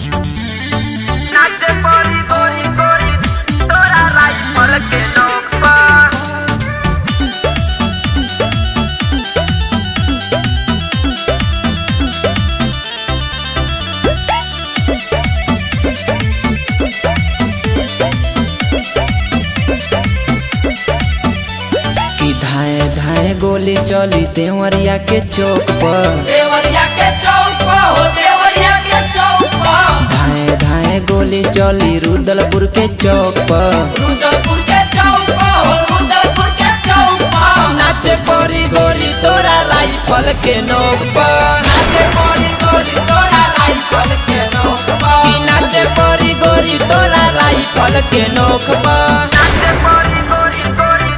नाचे परी गोरी गोरी तोरा राइफल के नोक पर। कि धाए धाए गोली चली देवरिया के चौक पर। देवरिया के चौक पर हो, देवरिया के चौक पर। धाए धाए गोली चली रुदलपुर के चौक पर। रुदलपुर के चौक पर हो, रुदलपुर के चौक पर। नाचे परी गोरी तोरा राइफल के नोक पर। नाचे परी गोरी तोरा राइफल के नोक पर। कि नाचे परी गोरी तोरा राइफल के नोक पर। नाचे परी गोरी गोरी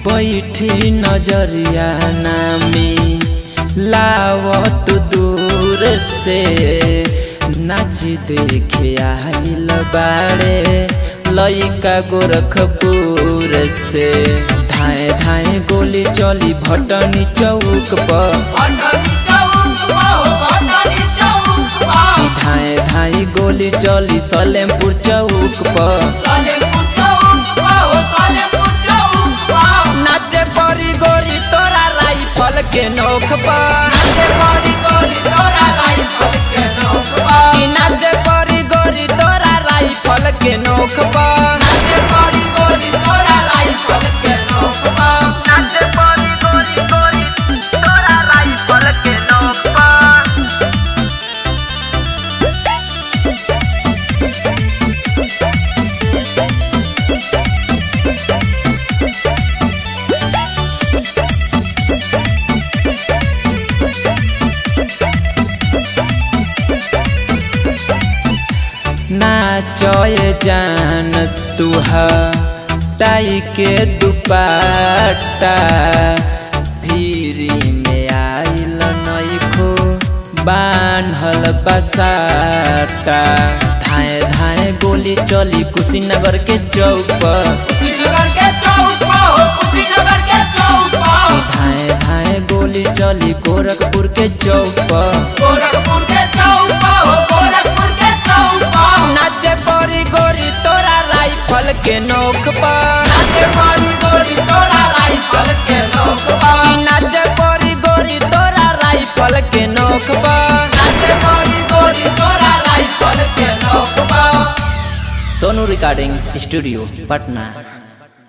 बैठी नजरिया नामी लावत दूर से नाच देखे आइल बाड़े लइका गोरखपुर से। धाए धाए गोली चली भटनी चौक पर। भटनी चौक पर हो, भटनी चौक पर। धाए धाए गोली चली सलेमपुर चौक पर। सलेमपुर चौक पर हो, सलेमपुर चौक पर। नाचे परी गोरी तोरा राइफल के नोक पर। नाचे परी गोरी तोरा राइफल के नोक पर। कि नाचे परी गोरी तोरा राइफल के नोक पर। नाचे परी गोरी तोरा राइफल के नोक पर। नाचे परी गोरी गोरी तोरा राइफल के नोक पर। नाचय जान तुहा टाई के दुपट्टा भीरी में आइल नइखो बान्हल बसाटा। धाए धाए गोली चली कुशीनगर के चौक पर। कुशीनगर के चौक पर हो, कुशीनगर के चौक पर। धाए धाए गोली चली गोरखपुर के चौक पर। गोरखपुर के चौक पर हो, गोरखपुर के चौक पर। नाचे परी गोरी तोरा राइफल के नोक पर। नाचे परी गोरी तोरा राइफल के नोक पर। कि नाचे परी गोरी तोरा राइफल के नोक पर। नाचे परी गोरी तोरा राइफल के नोक पर। Sonu recording studio Patna.